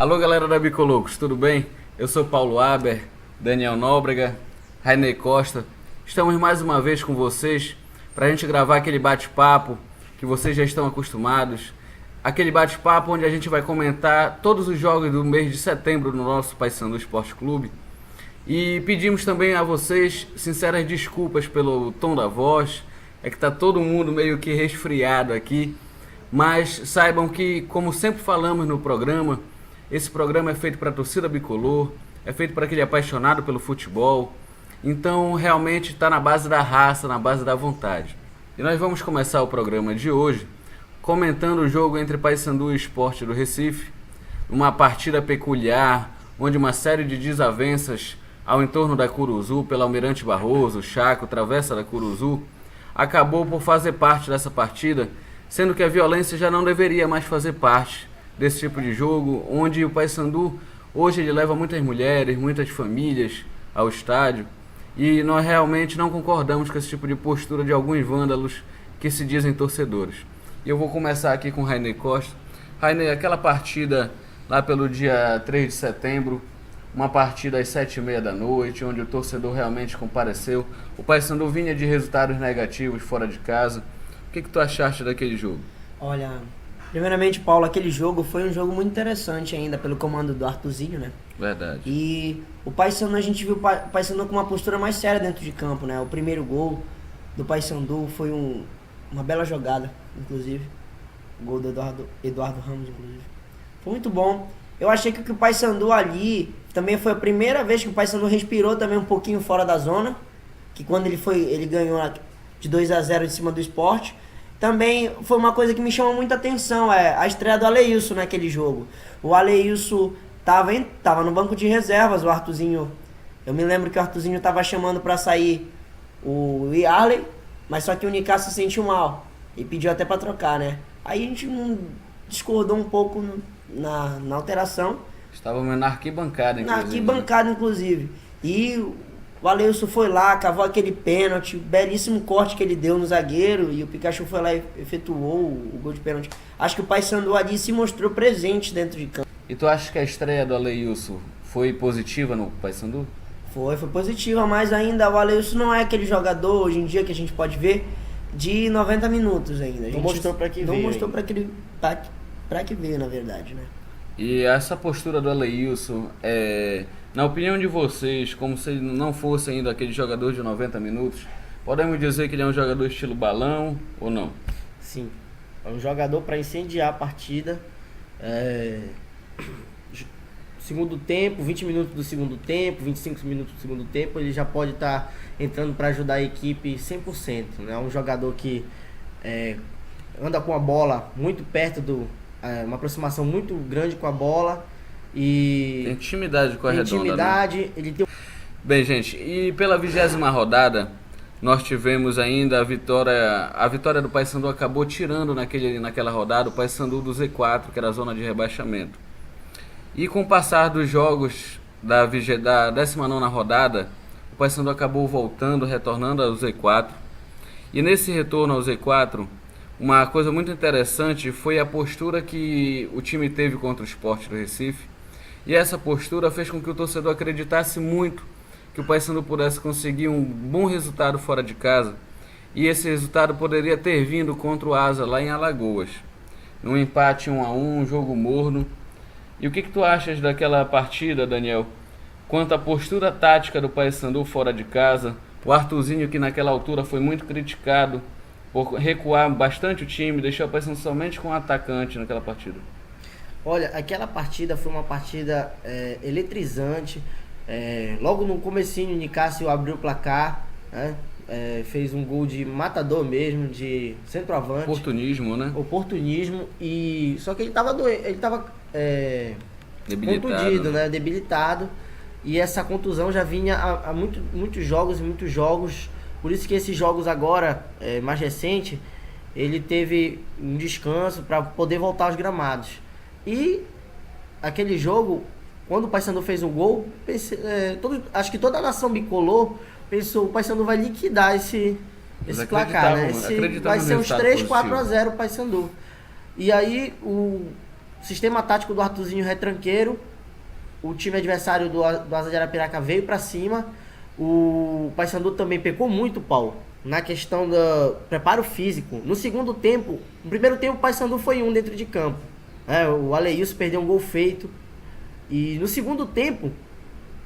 Alô galera da Bicolocos, tudo bem? Eu sou Paulo Aber, Daniel Nóbrega, Rainei Costa. Estamos mais uma vez com vocês para a gente gravar aquele bate-papo que vocês já estão acostumados. Aquele bate-papo onde a gente vai comentar todos os jogos do mês de setembro no nosso Paysandu Esporte Clube. E pedimos também a vocês sinceras desculpas pelo tom da voz. É que está todo mundo meio que resfriado aqui. Mas saibam que, como sempre falamos no programa, esse programa é feito para a torcida bicolor, é feito para aquele apaixonado pelo futebol. Então realmente está na base da raça, na base da vontade. E nós vamos começar o programa de hoje comentando o jogo entre Paysandu e Sport do Recife. Uma partida peculiar, onde uma série de desavenças ao entorno da Curuzu, pela Almirante Barroso, Chaco, Travessa da Curuzu, acabou por fazer parte dessa partida, sendo que a violência já não deveria mais fazer parte desse tipo de jogo, onde o Paysandu hoje ele leva muitas mulheres, muitas famílias ao estádio, e nós realmente não concordamos com esse tipo de postura de alguns vândalos que se dizem torcedores. E eu vou começar aqui com o Rainei Costa. Rainei, aquela partida lá pelo dia 3 de setembro, uma partida às 7h30 da noite, onde o torcedor realmente compareceu. O Paysandu vinha de resultados negativos fora de casa. O que tu achaste daquele jogo? Olha, primeiramente, Paulo, aquele jogo foi um jogo muito interessante ainda, pelo comando do Arthurzinho, né? Verdade. E o Paysandu, a gente viu o Paysandu com uma postura mais séria dentro de campo, né? O primeiro gol do Paysandu foi uma bela jogada, inclusive. O gol do Eduardo Ramos, inclusive. Foi muito bom. Eu achei que o Paysandu ali, também foi a primeira vez que o Paysandu respirou também um pouquinho fora da zona, que quando ele ganhou de 2-0 em cima do Sport. Também foi uma coisa que me chamou muita atenção, a estreia do Aleilson naquele jogo. O Aleilson tava no banco de reservas, o Arthurzinho. Eu me lembro que o Arthurzinho tava chamando para sair o Yarley, mas só que o Nicasso se sentiu mal e pediu até para trocar, né? Aí a gente discordou um pouco na alteração. Estávamos na arquibancada, inclusive. Na arquibancada, inclusive. E o Aleilson foi lá, cavou aquele pênalti, belíssimo corte que ele deu no zagueiro, e o Pikachu foi lá e efetuou o gol de pênalti. Acho que o Paysandu ali se mostrou presente dentro de campo. E tu acha que a estreia do Aleilson foi positiva no Paysandu? Foi positiva, mas ainda o Aleilson não é aquele jogador, hoje em dia, que a gente pode ver, de 90 minutos ainda. Não mostrou pra que veio. Não mostrou pra que veio, na verdade, né? E essa postura do Aleilson, na opinião de vocês, como se ele não fosse ainda aquele jogador de 90 minutos, podemos dizer que ele é um jogador estilo balão ou não? Sim, é um jogador para incendiar a partida. Segundo tempo, 20 minutos do segundo tempo, 25 minutos do segundo tempo, ele já pode estar entrando para ajudar a equipe 100%. É um jogador que anda com a bola muito perto uma aproximação muito grande com a bola e tem intimidade com a redonda, intimidade, né? ele tem... Bem, gente, e pela 20ª rodada nós tivemos ainda a vitória do Paysandu acabou tirando naquela rodada o Paysandu do Z4, que era a zona de rebaixamento. E com o passar dos jogos da 19ª rodada, o Paysandu acabou retornando ao Z4. E nesse retorno ao Z4, uma coisa muito interessante foi a postura que o time teve contra o Sport do Recife. E essa postura fez com que o torcedor acreditasse muito que o Paysandu pudesse conseguir um bom resultado fora de casa. E esse resultado poderia ter vindo contra o Asa lá em Alagoas. Num empate 1-1, um jogo morno. E o que tu achas daquela partida, Daniel? Quanto à postura tática do Paysandu fora de casa, o Arthurzinho, que naquela altura foi muito criticado por recuar bastante o time, deixou o Paysandu somente com um atacante naquela partida. Olha, aquela partida foi uma partida eletrizante. Logo no comecinho, o Nicásio abriu o placar, né? Fez um gol de matador mesmo, de centroavante. Oportunismo, né? Oportunismo. E só que ele estava contundido, né? Debilitado. E essa contusão já vinha há muitos jogos. Por isso que esses jogos agora, mais recente, ele teve um descanso para poder voltar aos gramados. E aquele jogo, quando o Paysandu fez um gol, acho que toda a nação bicolor pensou, o Paysandu vai liquidar esse placar, né? Vai ser uns 3-4-0 o Paysandu. E aí sistema tático do Arthurzinho retranqueiro, o time adversário do Asa de Arapiraca veio pra cima. O Paysandu também pecou muito, Paulo, na questão do preparo físico. No segundo tempo, no primeiro tempo o Paysandu foi dentro de campo. O Aleilson perdeu um gol feito. E no segundo tempo,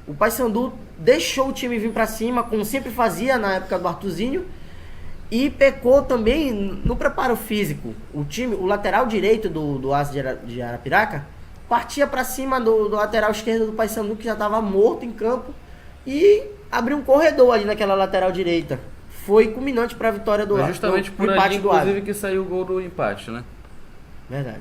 o Paysandu deixou o time vir pra cima, como sempre fazia na época do Arthurzinho. E pecou também no preparo físico. O lateral direito do Asa de Arapiraca partia pra cima do lateral esquerdo do Paysandu, que já estava morto em campo, e abriu um corredor ali naquela lateral direita. Foi culminante para a vitória do justamente por ali, inclusive, que saiu o gol do empate, né? Verdade.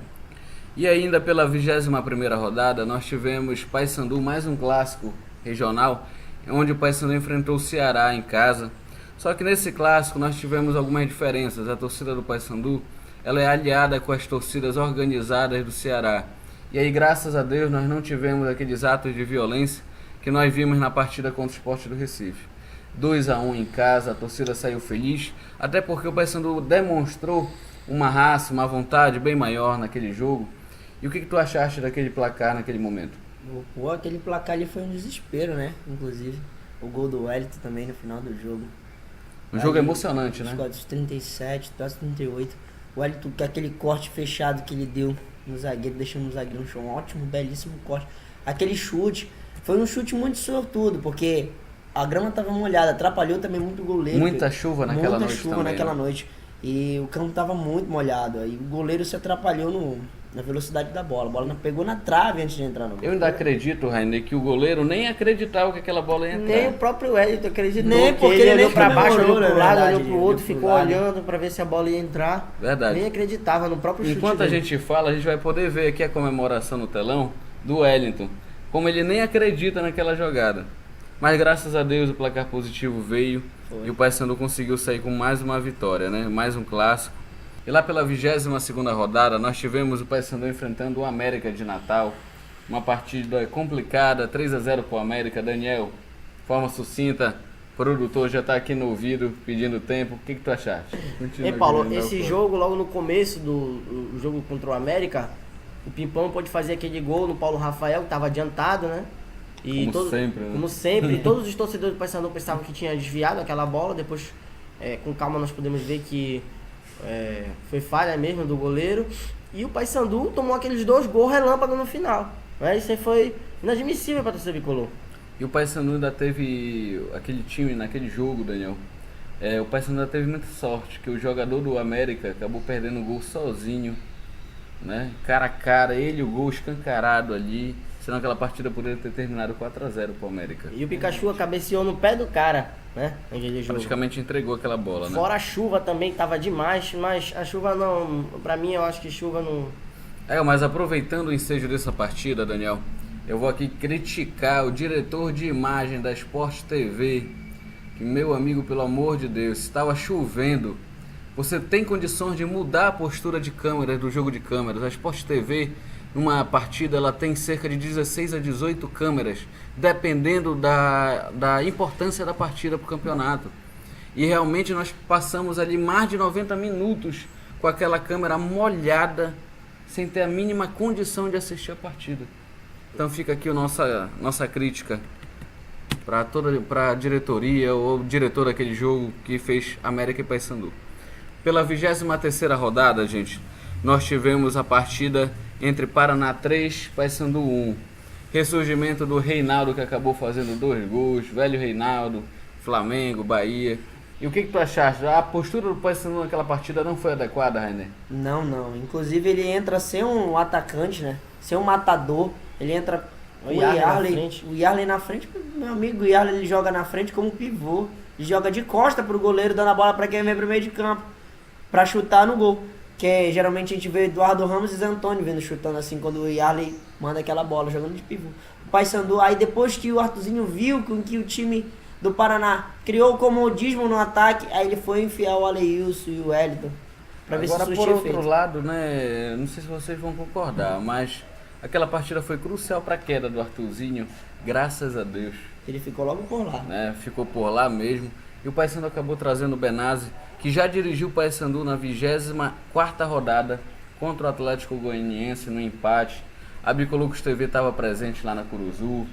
E ainda pela 21ª rodada, nós tivemos Paysandu, mais um clássico regional, onde o Paysandu enfrentou o Ceará em casa. Só que nesse clássico nós tivemos algumas diferenças. A torcida do Paysandu, ela é aliada com as torcidas organizadas do Ceará. E aí, graças a Deus, nós não tivemos aqueles atos de violência que nós vimos na partida contra o Sport do Recife. 2-1 em casa, a torcida saiu feliz, até porque o Paysandu demonstrou uma raça, uma vontade bem maior naquele jogo. E o que tu achaste daquele placar naquele momento? Pô, aquele placar ali foi um desespero, né? Inclusive, o gol do Wellington também no final do jogo. Um jogo emocionante, né? Os 37, 38. O Wellington, com aquele corte fechado que ele deu no zagueiro, deixando o zagueiro no chão, um ótimo, belíssimo corte. Aquele chute, foi um chute muito sortudo, porque a grama estava molhada, atrapalhou também muito o goleiro. Muita chuva naquela noite. Muita chuva também, naquela né? noite. E o campo estava muito molhado. Aí o goleiro se atrapalhou na velocidade da bola. A bola pegou na trave antes de entrar no gol. Eu ainda acredito, Rainer, que o goleiro nem acreditava que aquela bola ia entrar. Nem o próprio Wellington acreditou. Nem que porque ele ele olhou nem pra baixo, comemorou, olhou pro na lado, verdade, olhou pro outro, olhou pro ficou lado. olhando pra ver se a bola ia entrar. Verdade. Nem acreditava no próprio chute Enquanto a dele. gente fala, a gente vai poder ver aqui a comemoração no telão do Wellington. Como ele nem acredita naquela jogada. Mas graças a Deus o placar positivo veio. Foi. E o Paysandu conseguiu sair com mais uma vitória, né? Mais um clássico. E lá pela 22ª rodada, nós tivemos o Paysandu enfrentando o América de Natal. Uma partida complicada, 3-0 pro América. Daniel, forma sucinta, o produtor já tá aqui no ouvido pedindo tempo. O que tu achaste? Ei, Paulo, esse jogo, logo no começo do jogo contra o América, o Pimpão pôde fazer aquele gol no Paulo Rafael, que estava adiantado, né? E Como sempre, né? Como sempre, todos os torcedores do Paysandu pensavam que tinha desviado aquela bola. Depois, com calma, nós podemos ver que foi falha mesmo do goleiro. E o Paysandu tomou aqueles 2 gols relâmpago no final. Isso aí foi inadmissível para a torcida bicolor. E o Paysandu ainda teve aquele time naquele jogo, Daniel. O Paysandu ainda teve muita sorte, que o jogador do América acabou perdendo o gol sozinho, né? Cara a cara, ele o gol escancarado ali. Senão aquela partida poderia ter terminado 4-0 pro América. E o Pikachu cabeceou no pé do cara, né? Naquele jogo. Praticamente entregou aquela bola, né? Fora a chuva também, que tava demais, mas a chuva não... Pra mim, eu acho que chuva não... Mas aproveitando o ensejo dessa partida, Daniel, eu vou aqui criticar o diretor de imagem da Sport TV, que, meu amigo, pelo amor de Deus, estava chovendo. Você tem condições de mudar a postura de câmeras do jogo de câmeras. A Sport TV, numa partida, ela tem cerca de 16 a 18 câmeras, dependendo da importância da partida para o campeonato. E realmente nós passamos ali mais de 90 minutos com aquela câmera molhada, sem ter a mínima condição de assistir a partida. Então fica aqui a nossa crítica para a diretoria ou diretor daquele jogo que fez América e Paysandu. Pela 23ª rodada, gente, nós tivemos a partida entre Paraná 3 e Paysandu 1. Ressurgimento do Reinaldo, que acabou fazendo 2 gols. Velho Reinaldo, Flamengo, Bahia. E o que tu achaste? A postura do Paysandu naquela partida não foi adequada, Rainer? Não. Inclusive ele entra sem um atacante, né? Sem um matador. Ele entra com o Yarley na frente. Meu amigo, o Yarley ele joga na frente como pivô. Ele joga de costa pro goleiro, dando a bola para quem vem pro meio de campo, pra chutar no gol. Que geralmente a gente vê Eduardo Ramos e Zé Antônio vindo chutando assim, quando o Yarley manda aquela bola, jogando de pivô. O Paysandu, aí depois que o Arthurzinho viu que o time do Paraná criou o comodismo no ataque, aí ele foi enfiar o Aleilson e o Wellington pra ver se Agora, isso por tinha outro feito. lado, né, não sei se vocês vão concordar, mas aquela partida foi crucial para a queda do Arthurzinho, graças a Deus. Ele ficou logo por lá. Né, ficou por lá mesmo. E o Paysandu acabou trazendo o Benazzi, que já dirigiu o Paysandu na 24ª rodada contra o Atlético Goianiense no empate. A Bicolocos TV estava presente lá na Curuzu.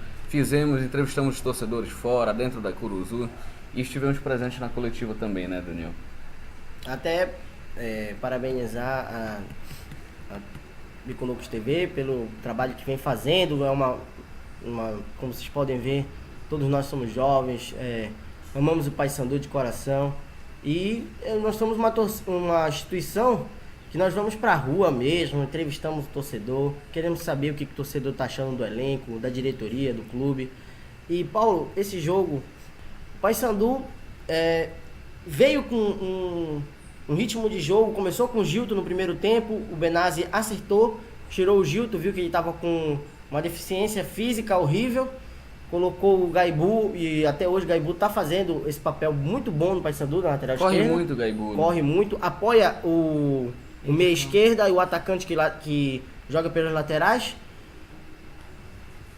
Entrevistamos os torcedores fora, dentro da Curuzu. E estivemos presentes na coletiva também, né, Daniel? Até parabenizar a Bicolocos TV pelo trabalho que vem fazendo. É como vocês podem ver, todos nós somos jovens, amamos o Paysandu de coração. E nós somos uma instituição que nós vamos pra rua mesmo, entrevistamos o torcedor, queremos saber o que o torcedor tá achando do elenco, da diretoria, do clube. E, Paulo, esse jogo, o Paysandu veio com um ritmo de jogo, começou com o Gilton no primeiro tempo, o Benazzi acertou, tirou o Gilton, viu que ele estava com uma deficiência física horrível, colocou o Gaibu, e até hoje o Gaibu está fazendo esse papel muito bom no Paysandu, na lateral esquerda. Corre muito o Gaibu. Corre muito, apoia o meia esquerda e o atacante que joga pelas laterais.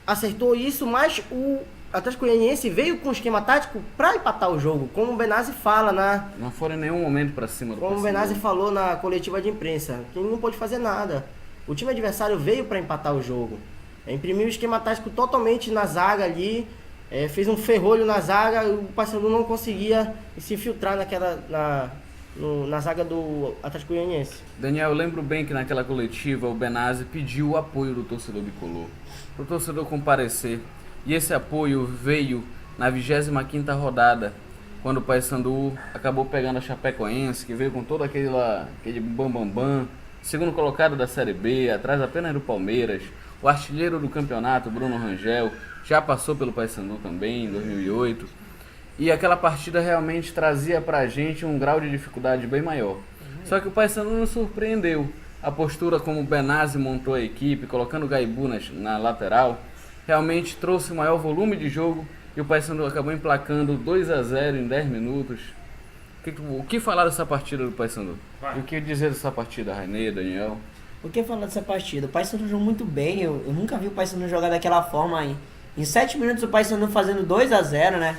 Acertou isso, mas o Atlético Goianiense veio com um esquema tático para empatar o jogo, como o Benazzi fala Não foram em nenhum momento para cima do Como o Benazzi falou na coletiva de imprensa, que ele não pôde fazer nada. O time adversário veio para empatar o jogo. Imprimiu o esquema tático totalmente na zaga ali, fez um ferrolho na zaga, o Paysandu não conseguia se infiltrar na zaga do Atlético Goianiense. Daniel, eu lembro bem que naquela coletiva o Benazzi pediu o apoio do torcedor bicolor, para o torcedor comparecer. E esse apoio veio na 25ª rodada, quando o Paysandu acabou pegando a Chapecoense, que veio com todo aquele bam, segundo colocado da Série B, atrás apenas do Palmeiras. O artilheiro do campeonato, Bruno Rangel, já passou pelo Paysandu também em 2008. E aquela partida realmente trazia pra gente um grau de dificuldade bem maior. Só que o Paysandu nos surpreendeu. A postura como o Benazzi montou a equipe, colocando o Gaibu na lateral, realmente trouxe o maior volume de jogo e o Paysandu acabou emplacando 2-0 em 10 minutos. O que falar dessa partida do Paysandu? E o que dizer dessa partida, Rainê, Daniel? O que falar dessa partida? O Paysandu jogou muito bem, eu nunca vi o Paysandu jogar daquela forma aí. Em 7 minutos o Paysandu fazendo 2-0, né?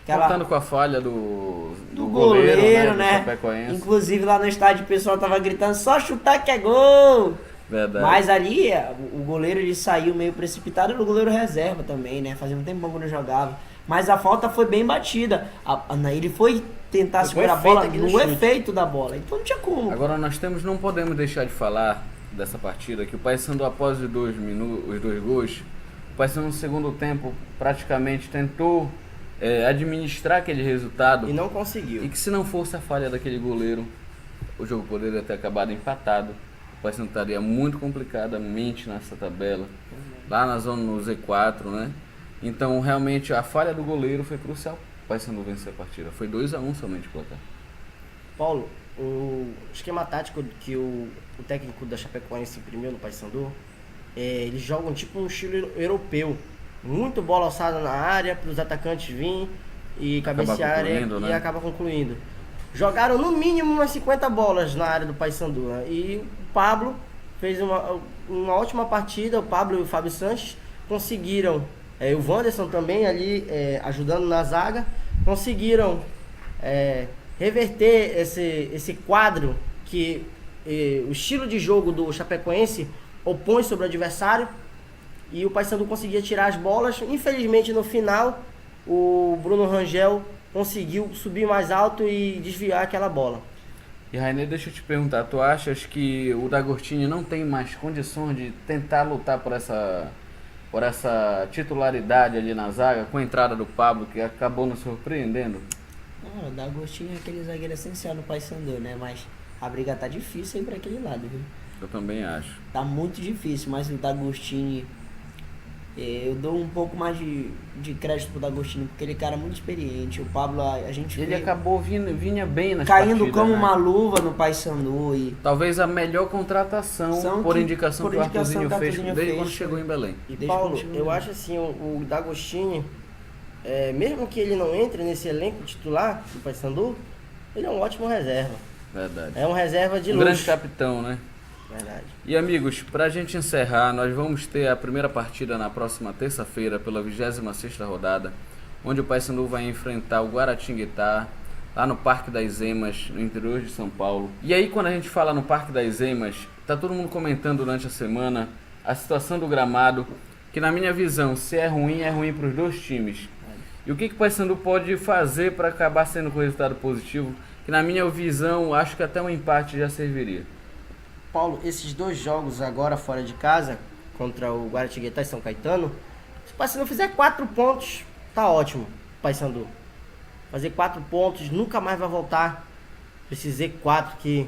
Contando com a falha do goleiro, né? Do Chapecoense. Inclusive lá no estádio o pessoal tava gritando, só chutar que é gol! Verdade. Mas ali o goleiro ele saiu meio precipitado, e o goleiro reserva também, né? Fazia um tempão que não jogava. Mas a falta foi bem batida. Ele foi tentar segurar a bola no efeito da bola. Então não tinha como. Agora não podemos deixar de falar dessa partida, que o Paysandu após os 2 gols, o Paysandu no segundo tempo praticamente tentou administrar aquele resultado. E não conseguiu. E que se não fosse a falha daquele goleiro, o jogo poderia ter acabado empatado. O Paysandu estaria muito complicadamente nessa tabela, lá na zona no Z4, né? Então realmente a falha do goleiro foi crucial para o Paysandu vencer a partida. Foi 2-1 somente o placar. Paulo, o esquema tático que o técnico da Chapecoense imprimiu no Paysandu, eles jogam tipo um estilo europeu. Muito bola alçada na área para os atacantes virem e cabecearem e acaba concluindo. Jogaram no mínimo umas 50 bolas na área do Paysandu, né? E o Pablo fez uma ótima partida. O Pablo e o Fábio Sanches conseguiram, o Wanderson também ali ajudando na zaga, conseguiram reverter esse quadro que o estilo de jogo do Chapecoense opõe sobre o adversário, e o Paysandu conseguia tirar as bolas. Infelizmente no final o Bruno Rangel conseguiu subir mais alto e desviar aquela bola. E Rainê, deixa eu te perguntar, tu achas que o D'Agostini não tem mais condições de tentar lutar por essa titularidade ali na zaga, com a entrada do Pablo, que acabou nos surpreendendo? Não, o D'Agostini é aquele zagueiro essencial no Paysandu, né? Mas a briga tá difícil aí pra aquele lado, viu? Eu também acho. Tá muito difícil, mas o D'Agostini, eu dou um pouco mais de crédito pro D'Agostini, porque ele é cara muito experiente. O Pablo, a gente ele acabou vinha bem nas caindo partidas, como né? uma luva no Paysandu. E talvez a melhor contratação por indicação que o Arthurzinho fez desde quando chegou em Belém. E Paulo, eu acho assim, o D'Agostini, mesmo que ele não entre nesse elenco titular do Paysandu, ele é um ótimo reserva. Verdade. É um reserva de luxo. luxo. Grande capitão, né? Verdade. E amigos, pra gente encerrar, nós vamos ter a primeira partida na próxima terça-feira, pela 26ª rodada, onde o Paysandu vai enfrentar o Guaratinguetá, lá no Parque das Emas, no interior de São Paulo. E aí, quando a gente fala no Parque das Emas, tá todo mundo comentando durante a semana a situação do gramado, que na minha visão, se é ruim para os dois times. E o que o Paysandu pode fazer para acabar sendo com resultado positivo? Que na minha visão, acho que até um empate já serviria. Paulo, esses 2 jogos agora fora de casa, contra o Guaratinguetá e São Caetano, se o Paysandu fizer 4 pontos, tá ótimo, Paysandu. Fazer 4 pontos, nunca mais vai voltar pra esse Z4 que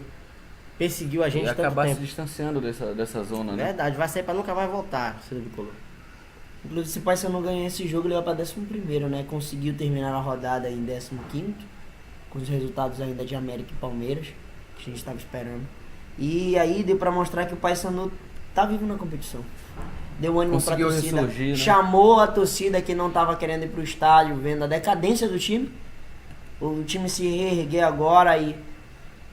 perseguiu a gente E tanto acabar tempo. se distanciando dessa zona, né? Verdade, vai sair pra nunca mais voltar, Ciro Bicolor. Inclusive, se o Paysandu ganhar esse jogo, ele vai para 11º, né? Conseguiu terminar a rodada em 15º, com os resultados ainda de América e Palmeiras, que a gente estava esperando. E aí deu para mostrar que o Paysandu tá vivo na competição. Deu ânimo para a Conseguiu torcida, ressurgir, né? chamou a torcida que não estava querendo ir pro estádio, vendo a decadência do time. O time se reerguer agora e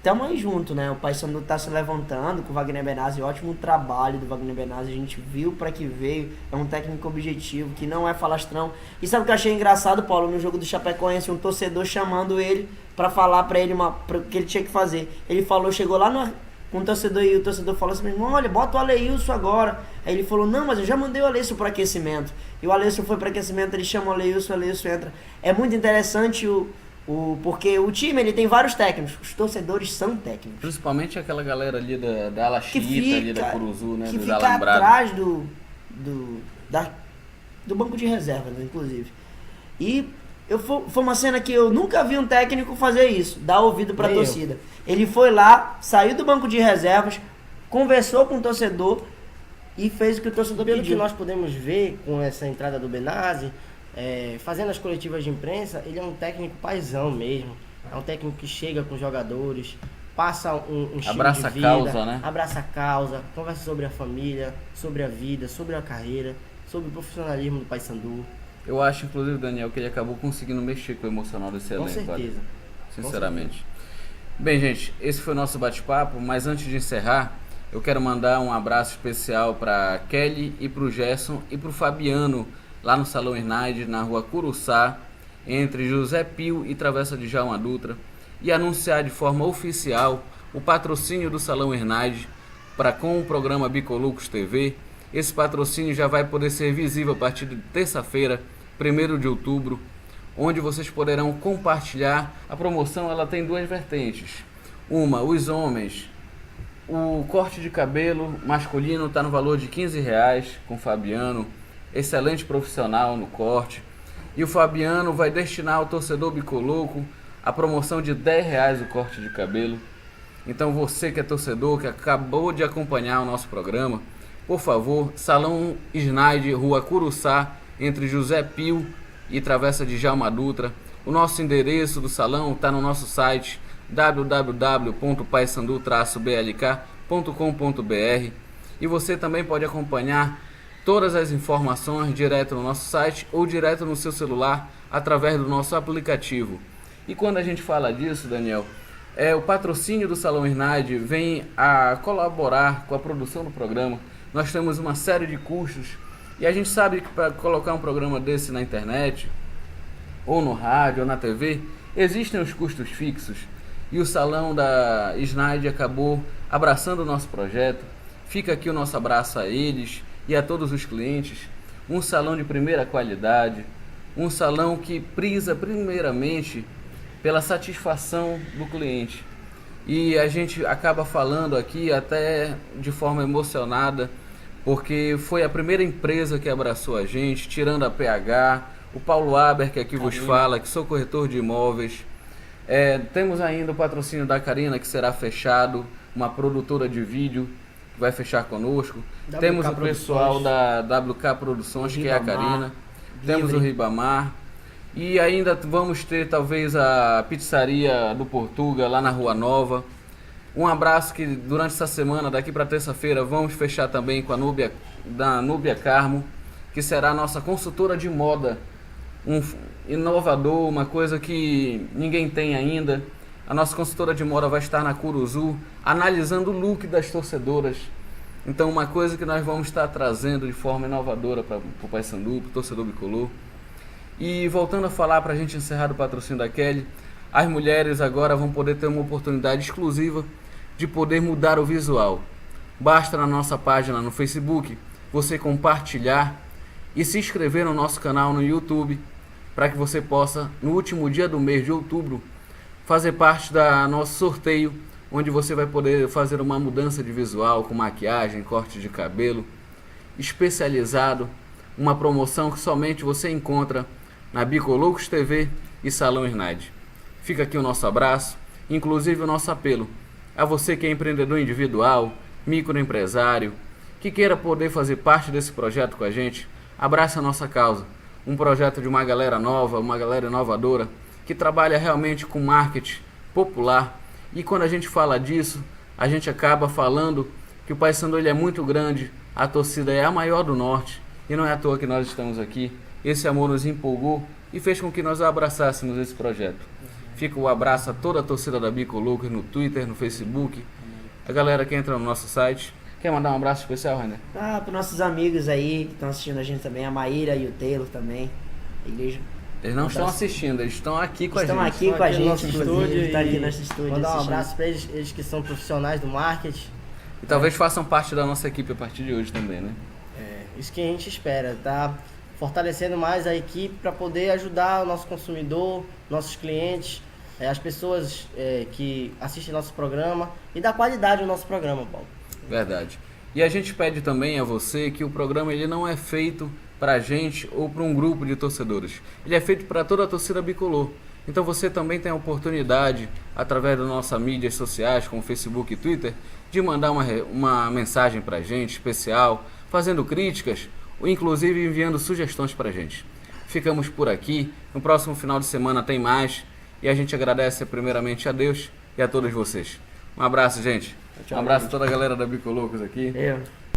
tamo aí junto, né? O Paysandu tá se levantando com o Wagner Benazzi, ótimo trabalho do Wagner Benazzi, a gente viu para que veio, é um técnico objetivo, que não é falastrão. E sabe o que eu achei engraçado, Paulo, no jogo do Chapecoense, um torcedor chamando ele para falar para ele o que ele tinha que fazer. Ele falou, chegou lá com o torcedor e o torcedor falou assim, olha, bota o Aleilson agora. Aí ele falou, não, mas eu já mandei o Aleilson para aquecimento. E o Aleilson foi para aquecimento, ele chama o Aleilson entra. É muito interessante porque o time ele tem vários técnicos, os torcedores são técnicos. Principalmente aquela galera ali da Ala Que Chita, ali fica, da Curuzu, né? que Dos fica alambrados. atrás do banco de reserva, né, inclusive. E foi uma cena que eu nunca vi um técnico fazer isso, dar ouvido para a Nem eu. torcida. Ele foi lá, saiu do banco de reservas, conversou com o torcedor e fez o que o torcedor Pelo que pediu. nós podemos ver com essa entrada do Benazzi, fazendo as coletivas de imprensa, ele é um técnico paizão mesmo. É um técnico que chega com os jogadores, passa um estilo Abraça de vida, a causa, né? abraça a causa, conversa sobre a família, sobre a vida, sobre a carreira, sobre o profissionalismo do Paysandu. Eu acho, inclusive, Daniel, que ele acabou conseguindo mexer com o emocional desse Com elenco. olha. certeza. Sinceramente. Bem, gente, esse foi o nosso bate-papo, mas antes de encerrar, eu quero mandar um abraço especial para Kelly e para o Gerson e para o Fabiano, lá no Salão Irnaide, na rua Curuçá, entre José Pio e Travessa de Jalma Dutra, e anunciar de forma oficial o patrocínio do Salão Irnaide com o programa Bicolucos TV. Esse patrocínio já vai poder ser visível a partir de terça-feira, 1º de outubro, onde vocês poderão compartilhar. A promoção ela tem 2 vertentes. Uma, os homens, o corte de cabelo masculino está no valor de R$15 com o Fabiano, excelente profissional no corte. E o Fabiano vai destinar ao torcedor bicoloco a promoção de R$10 o corte de cabelo. Então você que é torcedor, que acabou de acompanhar o nosso programa, por favor, Salão Irnaide, rua Curuçá, entre José Pio e Travessa de Jalma Dutra. O nosso endereço do salão está no nosso site www.paysandu-blk.com.br, e você também pode acompanhar todas as informações direto no nosso site ou direto no seu celular através do nosso aplicativo. E quando a gente fala disso, Daniel, o patrocínio do Salão Irnaide vem a colaborar com a produção do programa. Nós temos uma série de custos e a gente sabe que para colocar um programa desse na internet, ou no rádio, ou na TV, existem os custos fixos. E o Salão da Irnaide acabou abraçando o nosso projeto. Fica aqui o nosso abraço a eles e a todos os clientes. Um salão de primeira qualidade, um salão que prisa primeiramente pela satisfação do cliente. E a gente acaba falando aqui até de forma emocionada, porque foi a primeira empresa que abraçou a gente, tirando a PH, o Paulo Aber, que aqui vos fala, que sou corretor de imóveis. Temos ainda o patrocínio da Karina, que será fechado, uma produtora de vídeo que vai fechar conosco. WK Temos o pessoal Produções. da WK Produções, que é a Ribamar, Karina. Livre. Temos o Ribamar. E ainda vamos ter talvez a pizzaria do Portuga, lá na Rua Nova. Um abraço que durante essa semana, daqui para terça-feira, vamos fechar também com a Núbia Carmo, que será a nossa consultora de moda. Um inovador, uma coisa que ninguém tem ainda. A nossa consultora de moda vai estar na Curuzu, analisando o look das torcedoras. Então, uma coisa que nós vamos estar trazendo de forma inovadora para o Paysandu, para o torcedor bicolor. E voltando a falar, para a gente encerrar o patrocínio da Kelly, as mulheres agora vão poder ter uma oportunidade exclusiva de poder mudar o visual. basta na nossa página no Facebook você compartilhar e se inscrever no nosso canal no YouTube, para que você possa, no último dia do mês de outubro, fazer parte da nosso sorteio, onde você vai poder fazer uma mudança de visual com maquiagem, corte de cabelo, especializado, uma promoção que somente você encontra na Bicolocos TV e Salão Snide. Fica aqui o nosso abraço, inclusive o nosso apelo a você que é empreendedor individual, microempresário, que queira poder fazer parte desse projeto com a gente. Abraça a nossa causa, um projeto de uma galera nova, uma galera inovadora, que trabalha realmente com marketing popular. E quando a gente fala disso, a gente acaba falando que o Paysandu ele é muito grande, a torcida é a maior do Norte, e não é à toa que nós estamos aqui. Esse amor nos empolgou e fez com que nós abraçássemos esse projeto. Fica o abraço a toda a torcida da Bicolocos no Twitter, no Facebook, a galera que entra no nosso site. Quer mandar um abraço especial, Rainer? Para nossos amigos aí que estão assistindo a gente também, a Maíra e o Taylor também, a igreja. Eles não estão assistindo, eles estão aqui com a gente. Estão aqui com a gente, nosso estúdio, tá aqui no nosso estúdio. Mandar um assistindo. abraço para eles que são profissionais do marketing. E talvez façam parte da nossa equipe a partir de hoje também, né? Isso que a gente espera, tá? Fortalecendo mais a equipe para poder ajudar o nosso consumidor, nossos clientes, as pessoas que assistem nosso programa e dar qualidade ao nosso programa, Paulo. Verdade. E a gente pede também a você que o programa ele não é feito para a gente ou para um grupo de torcedores. Ele é feito para toda a torcida bicolor. Então você também tem a oportunidade, através das nossas mídias sociais, como Facebook e Twitter, de mandar uma mensagem para a gente especial, fazendo críticas ou inclusive enviando sugestões para a gente. Ficamos por aqui. No próximo final de semana tem mais. E a gente agradece primeiramente a Deus e a todos vocês. Um abraço, gente. Um abraço a toda a galera da Bicolocos aqui.